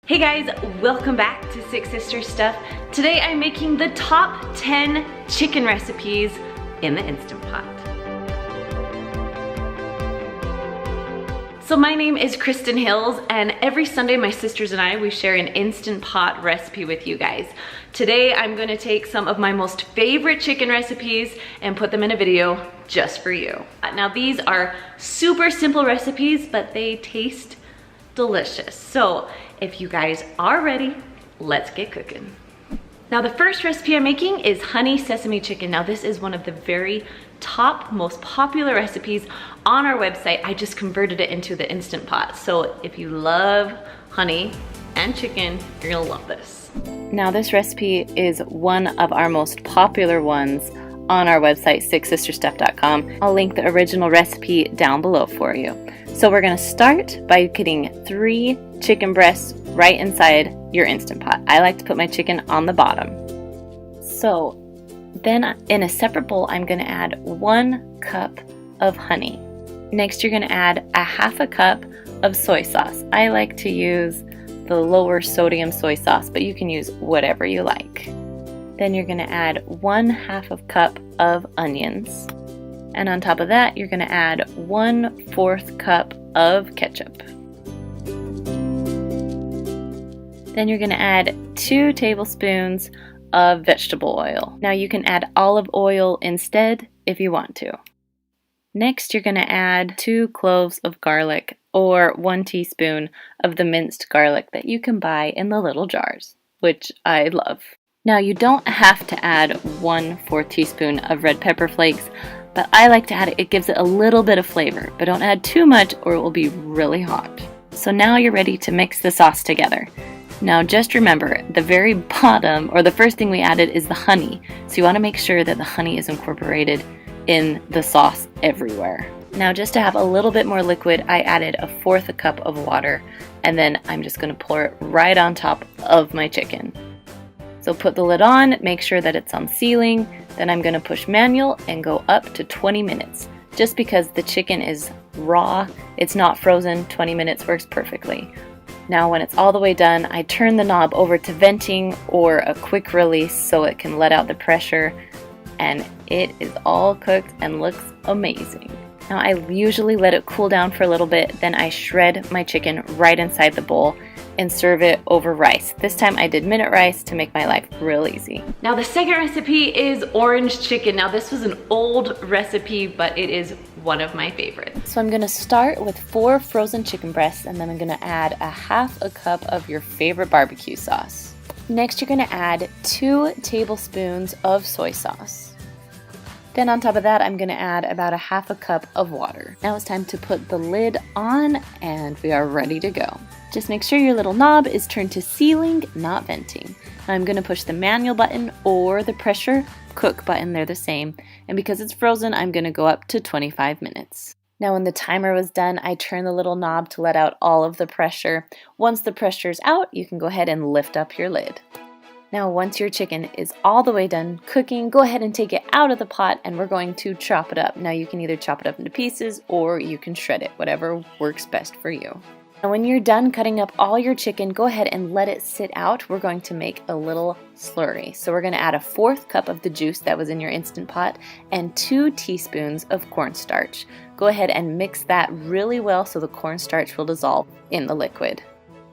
Hey guys, welcome back to Six Sisters Stuff. Today I'm making the top 10 chicken recipes in the Instant Pot. So my name is Kristen Hills, and every Sunday my sisters and I, we share an Instant Pot recipe with you guys. Today I'm gonna take some of my most favorite chicken recipes and put them in a video just for you. Now these are super simple recipes, but they taste delicious. So if you guys are ready, let's get cooking. Now the first recipe I'm making is honey sesame chicken. Now this is one of the very top, most popular recipes on our website. I just converted it into the Instant Pot. So if you love honey and chicken, you're gonna love this. Now this recipe is one of our most popular ones on our website, sixsisterstuff.com. I'll link the original recipe down below for you. So we're gonna start by getting 3 chicken breasts right inside your Instant Pot. I like to put my chicken on the bottom. So then in a separate bowl, I'm gonna add 1 cup of honey. Next, you're gonna add a half a cup of soy sauce. I like to use the lower sodium soy sauce, but you can use whatever you like. Then you're gonna add 1/2 cup of onions. And on top of that, you're gonna add 1/4 cup of ketchup. Then you're gonna add 2 tablespoons of vegetable oil. Now you can add olive oil instead if you want to. Next, you're gonna add 2 cloves of garlic or 1 teaspoon of the minced garlic that you can buy in the little jars, which I love. Now you don't have to add 1/4 teaspoon of red pepper flakes, but I like to add it. It gives it a little bit of flavor, but don't add too much or it will be really hot. So now you're ready to mix the sauce together. Now just remember, the very bottom, or the first thing we added, is the honey. So you want to make sure that the honey is incorporated in the sauce everywhere. Now just to have a little bit more liquid, I added 1/4 cup of water, and then I'm just going to pour it right on top of my chicken. So put the lid on, make sure that it's on sealing, then I'm going to push manual and go up to 20 minutes. Just because the chicken is raw, it's not frozen, 20 minutes works perfectly. Now when it's all the way done, I turn the knob over to venting or a quick release so it can let out the pressure, and it is all cooked and looks amazing. Now I usually let it cool down for a little bit, then I shred my chicken right inside the bowl and serve it over rice. This time I did minute rice to make my life real easy. Now the second recipe is orange chicken. Now this was an old recipe, but it is one of my favorites. So I'm gonna start with 4 frozen chicken breasts, and then I'm gonna add 1/2 cup of your favorite barbecue sauce. Next, you're gonna add 2 tablespoons of soy sauce. Then on top of that, I'm gonna add about 1/2 cup of water. Now it's time to put the lid on, and we are ready to go. Just make sure your little knob is turned to sealing, not venting. I'm gonna push the manual button or the pressure cook button, they're the same. And because it's frozen, I'm gonna go up to 25 minutes. Now when the timer was done, I turned the little knob to let out all of the pressure. Once the pressure's out, you can go ahead and lift up your lid. Now once your chicken is all the way done cooking, go ahead and take it out of the pot, and we're going to chop it up. Now you can either chop it up into pieces or you can shred it, whatever works best for you. Now when you're done cutting up all your chicken, go ahead and let it sit out. We're going to make a little slurry. So we're going to add 1/4 cup of the juice that was in your Instant Pot and 2 teaspoons of cornstarch. Go ahead and mix that really well so the cornstarch will dissolve in the liquid.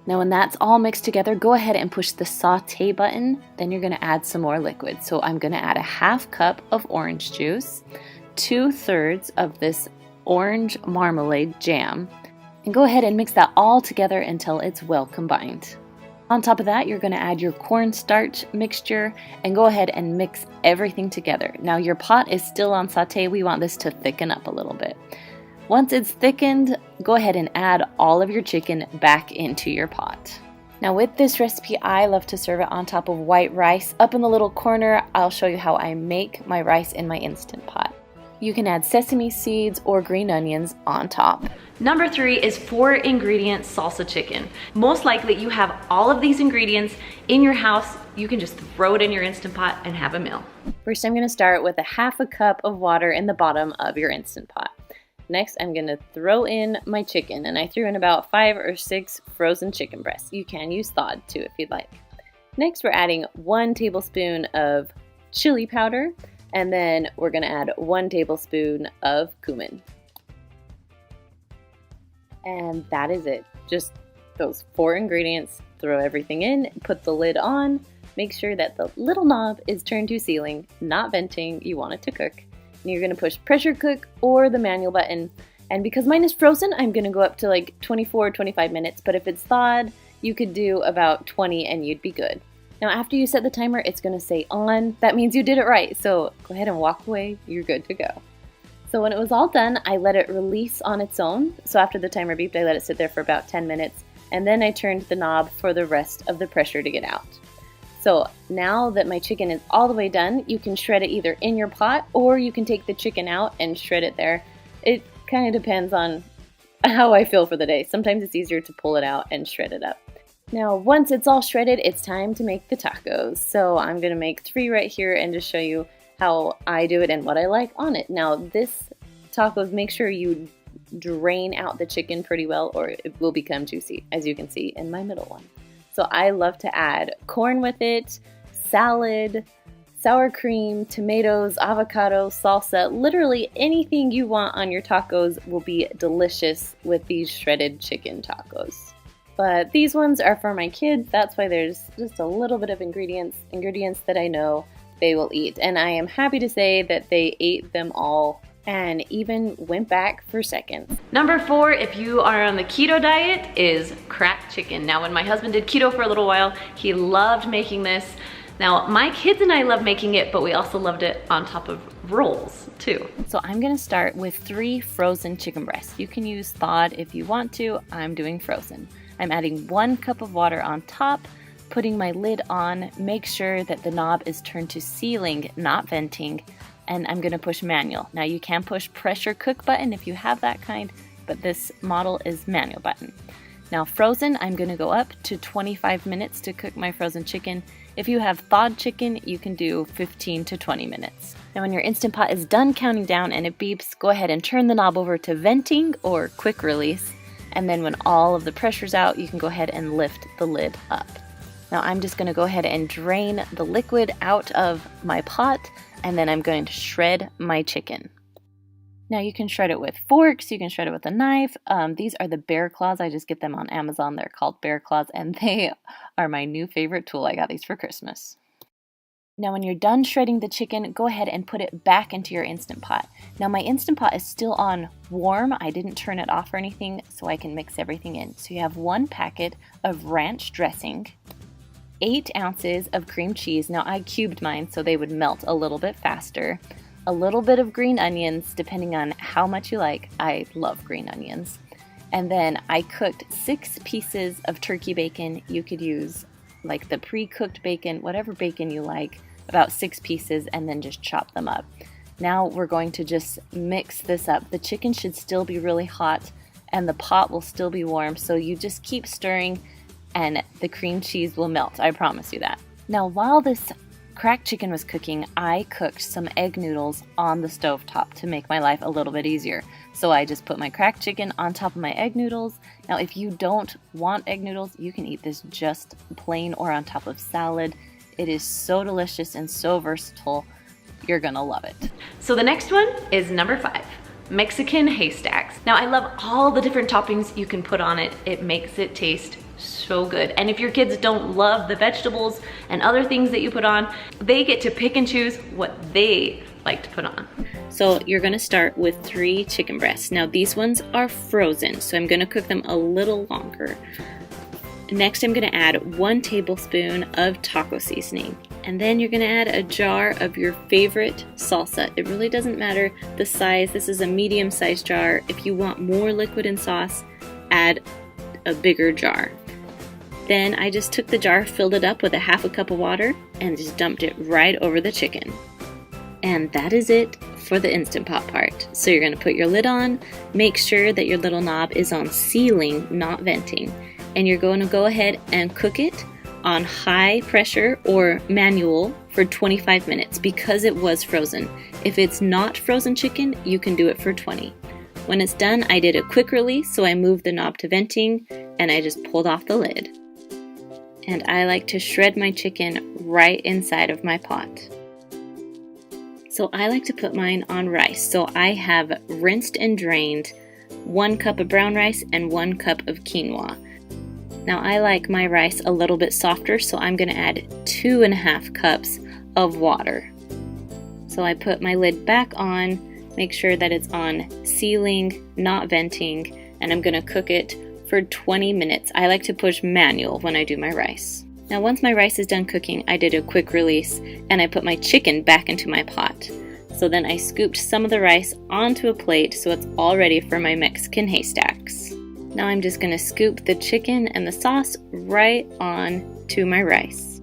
Now when that's all mixed together, go ahead and push the saute button. Then you're going to add some more liquid. So I'm going to add 1/2 cup of orange juice, 2/3 of this orange marmalade jam, and go ahead and mix that all together until it's well combined. On top of that, you're going to add your cornstarch mixture and go ahead and mix everything together. Now your pot is still on saute. We want this to thicken up a little bit. Once it's thickened, go ahead and add all of your chicken back into your pot. Now with this recipe, I love to serve it on top of white rice. Up in the little corner, I'll show you how I make my rice in my Instant Pot. You can add sesame seeds or green onions on top. Number 3 is 4-ingredient salsa chicken. Most likely you have all of these ingredients in your house. You can just throw it in your Instant Pot and have a meal. First, I'm gonna start with 1/2 cup of water in the bottom of your Instant Pot. Next, I'm going to throw in my chicken, and I threw in about 5 or 6 frozen chicken breasts. You can use thawed too if you'd like. Next, we're adding 1 tablespoon of chili powder, and then we're going to add 1 tablespoon of cumin. And that is it. Just those 4 ingredients. Throw everything in, put the lid on, make sure that the little knob is turned to sealing, not venting. You want it to cook. And you're going to push pressure cook or the manual button. And because mine is frozen, I'm going to go up to like 24 or 25 minutes. But if it's thawed, you could do about 20 and you'd be good. Now after you set the timer, it's going to say on. That means you did it right. So go ahead and walk away. You're good to go. So when it was all done, I let it release on its own. So after the timer beeped, I let it sit there for about 10 minutes. And then I turned the knob for the rest of the pressure to get out. So now that my chicken is all the way done, you can shred it either in your pot or you can take the chicken out and shred it there. It kind of depends on how I feel for the day. Sometimes it's easier to pull it out and shred it up. Now once it's all shredded, it's time to make the tacos. So I'm going to make 3 right here and just show you how I do it and what I like on it. Now this tacos, make sure you drain out the chicken pretty well or it will become juicy, as you can see in my middle one. So I love to add corn with it, salad, sour cream, tomatoes, avocado, salsa, literally anything you want on your tacos will be delicious with these shredded chicken tacos. But these ones are for my kids, that's why there's just a little bit of ingredients that I know they will eat. And I am happy to say that they ate them all and even went back for seconds. Number 4, if you are on the keto diet, is cracked chicken. Now when my husband did keto for a little while, he loved making this. Now my kids and I love making it, but we also loved it on top of rolls too. So I'm gonna start with 3 frozen chicken breasts. You can use thawed if you want to. I'm doing frozen. I'm adding 1 cup of water on top, putting my lid on, make sure that the knob is turned to sealing, not venting, and I'm gonna push manual. Now you can push pressure cook button if you have that kind, but this model is manual button. Now frozen, I'm gonna go up to 25 minutes to cook my frozen chicken. If you have thawed chicken, you can do 15 to 20 minutes. Now when your Instant Pot is done counting down and it beeps, go ahead and turn the knob over to venting or quick release. And then when all of the pressure's out, you can go ahead and lift the lid up. Now I'm just gonna go ahead and drain the liquid out of my pot, and then I'm going to shred my chicken. Now you can shred it with forks, you can shred it with a knife. These are the bear claws. I just get them on Amazon. They're called bear claws and they are my new favorite tool. I got these for Christmas. Now when you're done shredding the chicken, go ahead and put it back into your Instant Pot. Now my Instant Pot is still on warm. I didn't turn it off or anything, so I can mix everything in. So you have 1 packet of ranch dressing, 8 ounces of cream cheese. Now I cubed mine so they would melt a little bit faster. A little bit of green onions, depending on how much you like. I love green onions. And then I cooked 6 pieces of turkey bacon. You could use like the pre-cooked bacon, whatever bacon you like, about 6 pieces, and then just chop them up. Now we're going to just mix this up. The chicken should still be really hot and the pot will still be warm, so you just keep stirring and the cream cheese will melt, I promise you that. Now while this cracked chicken was cooking, I cooked some egg noodles on the stovetop to make my life a little bit easier. So I just put my cracked chicken on top of my egg noodles. Now if you don't want egg noodles, you can eat this just plain or on top of salad. It is so delicious and so versatile. You're gonna love it. So the next one is number 5. Mexican haystacks. Now I love all the different toppings you can put on it. It makes it taste so good. And if your kids don't love the vegetables and other things that you put on, they get to pick and choose what they like to put on. So you're gonna start with 3 chicken breasts. Now these ones are frozen, so I'm gonna cook them a little longer. Next, I'm gonna add 1 tablespoon of taco seasoning. And then you're gonna add a jar of your favorite salsa. It really doesn't matter the size. This is a medium-sized jar. If you want more liquid and sauce, add a bigger jar. Then I just took the jar, filled it up with a 1/2 cup of water, and just dumped it right over the chicken. And that is it for the Instant Pot part. So you're gonna put your lid on, make sure that your little knob is on sealing, not venting. And you're going to go ahead and cook it on high pressure or manual for 25 minutes because it was frozen. If it's not frozen chicken, you can do it for 20. When it's done, I did a quick release, so I moved the knob to venting and I just pulled off the lid. And I like to shred my chicken right inside of my pot. So I like to put mine on rice. So I have rinsed and drained 1 cup of brown rice and 1 cup of quinoa. Now I like my rice a little bit softer, so I'm going to add 2.5 cups of water. So I put my lid back on, make sure that it's on sealing, not venting, and I'm going to cook it for 20 minutes. I like to push manual when I do my rice. Now once my rice is done cooking, I did a quick release and I put my chicken back into my pot. So then I scooped some of the rice onto a plate so it's all ready for my Mexican haystacks. Now I'm just going to scoop the chicken and the sauce right on to my rice.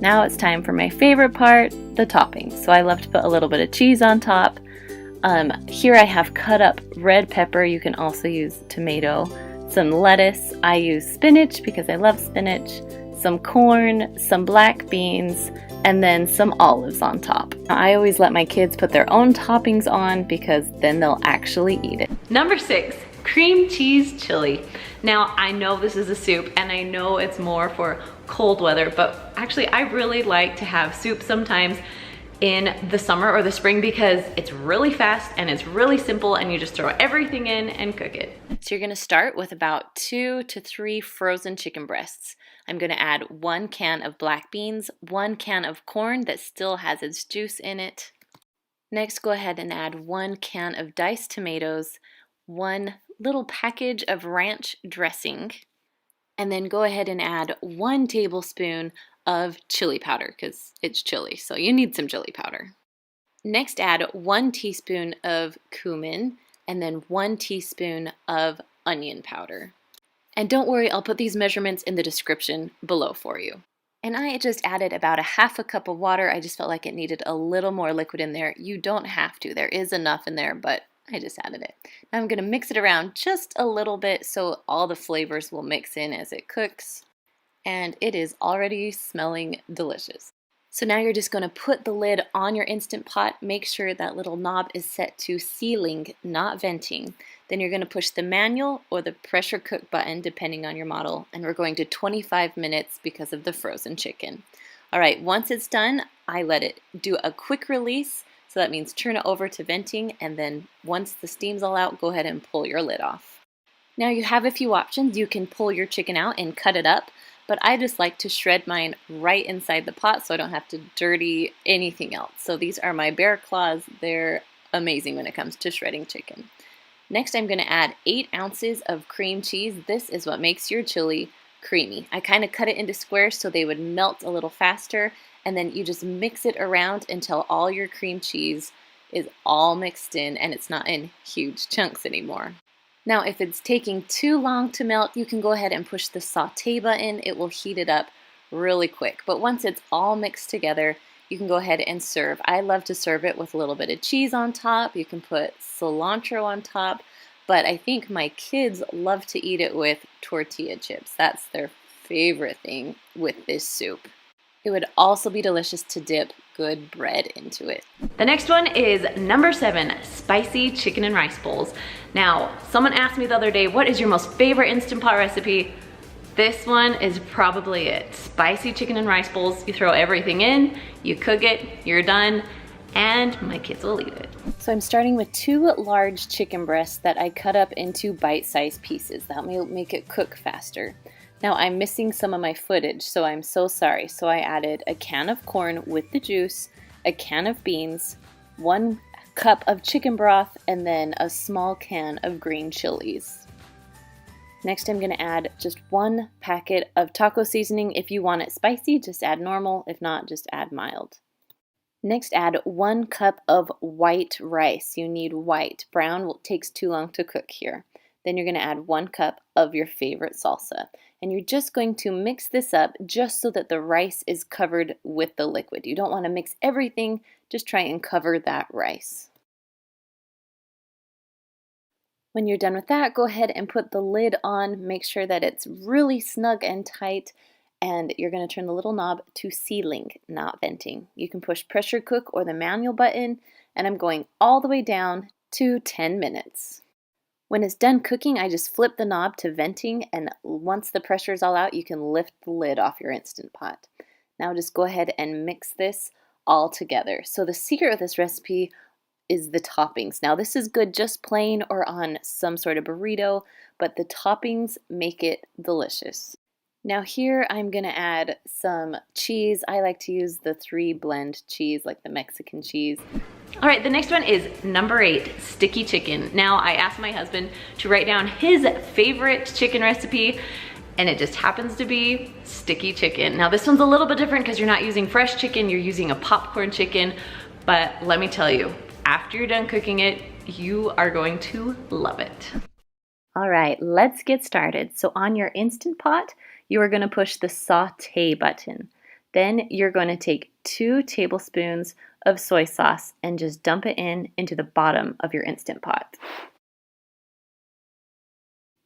Now it's time for my favorite part, the toppings. So I love to put a little bit of cheese on top. Here I have cut up red pepper. You can also use tomato, some lettuce. I use spinach because I love spinach, some corn, some black beans, and then some olives on top. I always let my kids put their own toppings on because then they'll actually eat it. Number 6, cream cheese chili. Now I know this is a soup and I know it's more for cold weather, but actually I really like to have soup sometimes in the summer or the spring because it's really fast and it's really simple and you just throw everything in and cook it. So you're gonna start with about 2 to 3 frozen chicken breasts. I'm gonna add 1 can of black beans, 1 can of corn that still has its juice in it. Next, go ahead and add 1 can of diced tomatoes, 1 little package of ranch dressing, and then go ahead and add 1 tablespoon of chili powder because it's chili, so you need some chili powder. Next, add 1 teaspoon of cumin and then 1 teaspoon of onion powder. And don't worry, I'll put these measurements in the description below for you. And I just added about 1/2 cup of water. I just felt like it needed a little more liquid in there. You don't have to. There is enough in there, but I just added it. Now I'm going to mix it around just a little bit so all the flavors will mix in as it cooks. And it is already smelling delicious. So now you're just going to put the lid on your Instant Pot. Make sure that little knob is set to sealing, not venting. Then you're going to push the manual or the pressure cook button depending on your model, and we're going to 25 minutes because of the frozen chicken. Alright, once it's done, I let it do a quick release, so that means turn it over to venting, and then once the steam's all out, go ahead and pull your lid off. Now you have a few options. You can pull your chicken out and cut it up, but I just like to shred mine right inside the pot so I don't have to dirty anything else. So these are my bear claws. They're amazing when it comes to shredding chicken. Next, I'm going to add 8 ounces of cream cheese. This is what makes your chili creamy. I kind of cut it into squares so they would melt a little faster, and then you just mix it around until all your cream cheese is all mixed in and it's not in huge chunks anymore. Now, if it's taking too long to melt, you can go ahead and push the sauté button. It will heat it up really quick. But once it's all mixed together, you can go ahead and serve. I love to serve it with a little bit of cheese on top. You can put cilantro on top. But I think my kids love to eat it with tortilla chips. That's their favorite thing with this soup. It would also be delicious to dip good bread into it. The next one is number 7, spicy chicken and rice bowls. Now, someone asked me the other day, what is your most favorite Instant Pot recipe? This one is probably it. Spicy chicken and rice bowls. You throw everything in, you cook it, you're done, and my kids will eat it. So I'm starting with 2 large chicken breasts that I cut up into bite-sized pieces. That will make it cook faster. Now I'm missing some of my footage, so I'm so sorry. So I added a can of corn with the juice, a can of beans, 1 cup of chicken broth, and then a small can of green chilies. Next I'm going to add just 1 packet of taco seasoning. If you want it spicy, just add normal. If not, just add mild. Next, add 1 cup of white rice. You need white. Brown takes too long to cook here. Then you're going to add 1 cup of your favorite salsa. And you're just going to mix this up just so that the rice is covered with the liquid. You don't want to mix everything, just try and cover that rice. When you're done with that, go ahead and put the lid on. Make sure that it's really snug and tight. and you're going to turn the little knob to sealing, not venting. You can push pressure cook or the manual button, and I'm going all the way down to 10 minutes. When it's done cooking, I just flip the knob to venting, and once the pressure is all out, you can lift the lid off your Instant Pot. Now just go ahead and mix this all together. So the secret of this recipe is the toppings. Now this is good just plain or on some sort of burrito, but the toppings make it delicious. Now here I'm going to add some cheese. I like to use the 3-blend cheese, like the Mexican cheese. All right, the next one is number 8, sticky chicken. Now I asked my husband to write down his favorite chicken recipe, and it just happens to be sticky chicken. Now this one's a little bit different because you're not using fresh chicken, you're using a popcorn chicken, but let me tell you, after you're done cooking it, you are going to love it. All right, let's get started. So on your Instant Pot, you are going to push the saute button. Then you're going to take 2 tablespoons of soy sauce and just dump it into the bottom of your Instant Pot.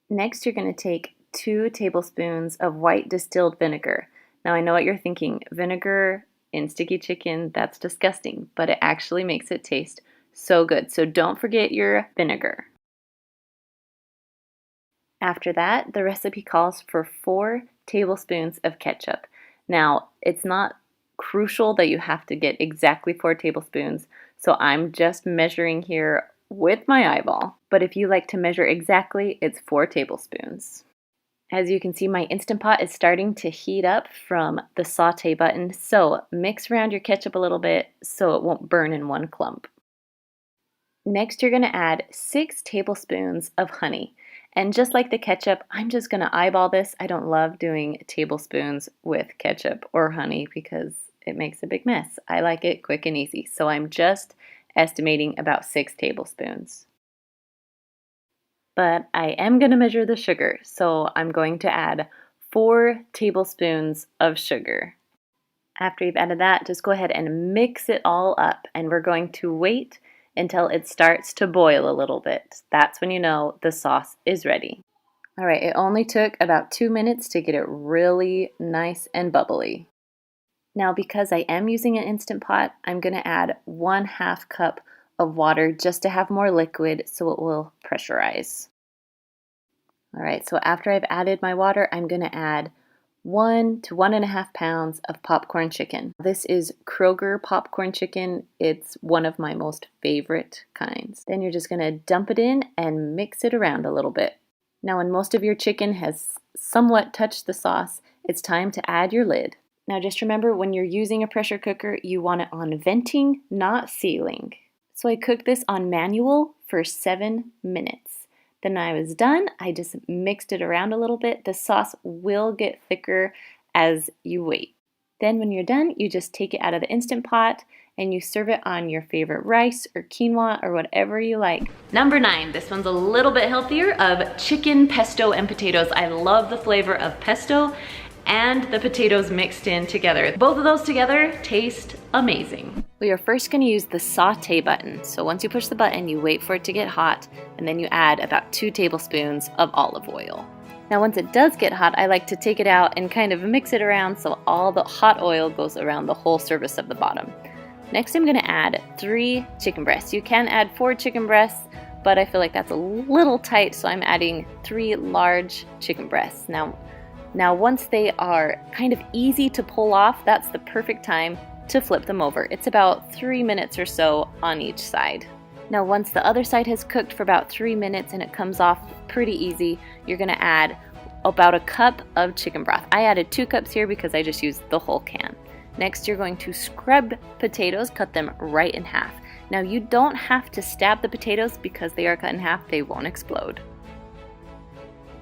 Next, you're going to take 2 tablespoons of white distilled vinegar. Now I know what you're thinking, vinegar in sticky chicken, that's disgusting, but it actually makes it taste so good. So don't forget your vinegar. After that, the recipe calls for 4 tablespoons of ketchup. Now, it's not crucial that you have to get exactly 4 tablespoons, so I'm just measuring here with my eyeball. But if you like to measure exactly, it's 4 tablespoons. As you can see, my Instant Pot is starting to heat up from the saute button, so mix around your ketchup a little bit so it won't burn in one clump. Next, you're going to add 6 tablespoons of honey. And just like the ketchup, I'm just going to eyeball this. I don't love doing tablespoons with ketchup or honey because it makes a big mess. I like it quick and easy. So I'm just estimating about 6 tablespoons. But I am going to measure the sugar. So I'm going to add 4 tablespoons of sugar. After you've added that, just go ahead and mix it all up. And we're going to wait until it starts to boil a little bit. That's when you know the sauce is ready. All right, it only took about 2 minutes to get it really nice and bubbly. Now, because I am using an Instant Pot, I'm gonna add 1/2 cup of water just to have more liquid so it will pressurize. All right, so after I've added my water, I'm gonna add 1 to 1.5 pounds of popcorn chicken. This is Kroger popcorn chicken. It's one of my most favorite kinds. Then you're just gonna dump it in and mix it around a little bit. Now when most of your chicken has somewhat touched the sauce, it's time to add your lid. Now just remember, when you're using a pressure cooker, you want it on venting, not sealing. So I cooked this on manual for 7 minutes. Then when I was done, I just mixed it around a little bit. The sauce will get thicker as you wait. Then when you're done, you just take it out of the Instant Pot and you serve it on your favorite rice or quinoa or whatever you like. Number 9, this one's a little bit healthier, of chicken pesto and potatoes. I love the flavor of pesto and the potatoes mixed in together. Both of those together taste amazing. We are first going to use the saute button. So once you push the button, you wait for it to get hot, and then you add about 2 tablespoons of olive oil. Now once it does get hot, I like to take it out and kind of mix it around so all the hot oil goes around the whole surface of the bottom. Next, I'm going to add 3 chicken breasts. You can add 4 chicken breasts, but I feel like that's a little tight, so I'm adding 3 large chicken breasts. Now once they are kind of easy to pull off, that's the perfect time to flip them over. It's about 3 minutes or so on each side. Now once the other side has cooked for about 3 minutes and it comes off pretty easy, you're going to add about a cup of chicken broth. I added 2 cups here because I just used the whole can. Next, you're going to scrub potatoes, cut them right in half. Now you don't have to stab the potatoes because they are cut in half, they won't explode.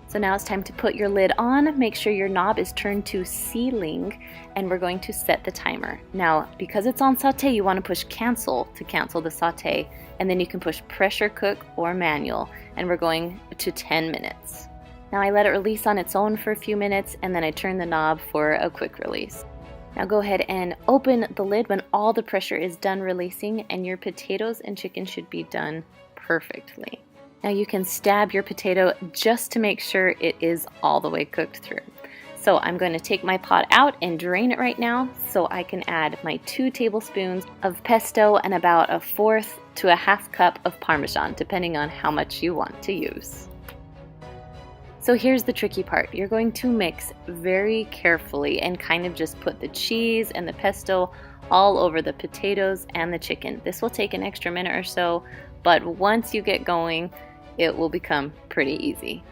So now it's time to put your lid on. Make sure your knob is turned to sealing, and we're going to set the timer. Now, because it's on saute, you want to push cancel to cancel the saute, and then you can push pressure cook or manual, and we're going to 10 minutes. Now I let it release on its own for a few minutes, and then I turn the knob for a quick release. Now go ahead and open the lid when all the pressure is done releasing, and your potatoes and chicken should be done perfectly. Now you can stab your potato just to make sure it is all the way cooked through. So I'm going to take my pot out and drain it right now so I can add my 2 tablespoons of pesto and about a 1/4 to a 1/2 cup of Parmesan, depending on how much you want to use. So here's the tricky part. You're going to mix very carefully and kind of just put the cheese and the pesto all over the potatoes and the chicken. This will take an extra minute or so, but once you get going, it will become pretty easy.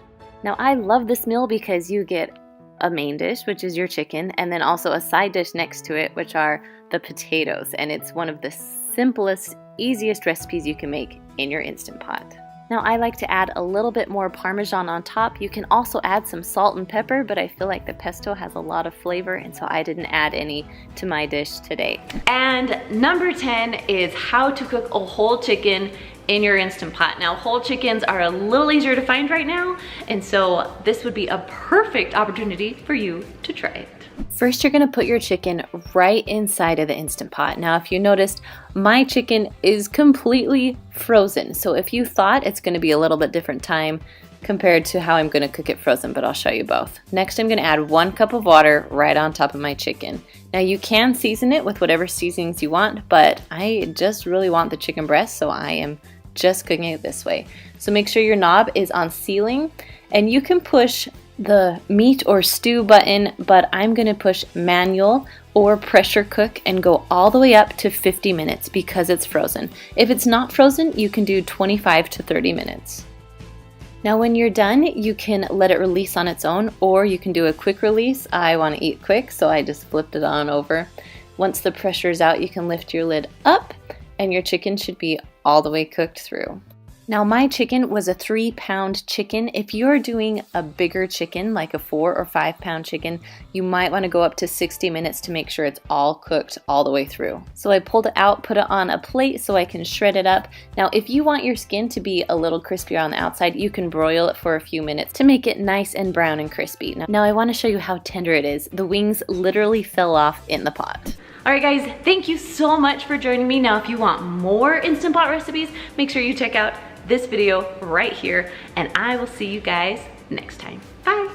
Now I love this meal because you get a main dish, which is your chicken, and then also a side dish next to it, which are the potatoes. And it's one of the simplest, easiest recipes you can make in your Instant Pot. Now I like to add a little bit more Parmesan on top. You can also add some salt and pepper, but I feel like the pesto has a lot of flavor, and so I didn't add any to my dish today. And number 10 is how to cook a whole chicken in your Instant Pot. Now whole chickens are a little easier to find right now, and so this would be a perfect opportunity for you to try it. First, you're gonna put your chicken right inside of the Instant Pot. Now, if you noticed, my chicken is completely frozen. So if you thought it's gonna be a little bit different time compared to how I'm gonna cook it frozen, but I'll show you both. Next, I'm gonna add 1 cup of water right on top of my chicken. Now you can season it with whatever seasonings you want, but I just really want the chicken breast, so I am just cooking it this way. So make sure your knob is on sealing, and you can push the meat or stew button, but I'm gonna push manual or pressure cook and go all the way up to 50 minutes because it's frozen. If it's not frozen, you can do 25 to 30 minutes. Now when you're done, you can let it release on its own, or you can do a quick release. I want to eat quick, so I just flipped it on over. Once the pressure is out, you can lift your lid up and your chicken should be all the way cooked through. Now my chicken was a 3-pound chicken. If you're doing a bigger chicken, like a 4 or 5 pound chicken, you might want to go up to 60 minutes to make sure it's all cooked all the way through. So I pulled it out, put it on a plate so I can shred it up. Now if you want your skin to be a little crispier on the outside, you can broil it for a few minutes to make it nice and brown and crispy. Now I want to show you how tender it is. The wings literally fell off in the pot. Alright guys, thank you so much for joining me. Now if you want more Instant Pot recipes, make sure you check out this video right here, and I will see you guys next time. Bye!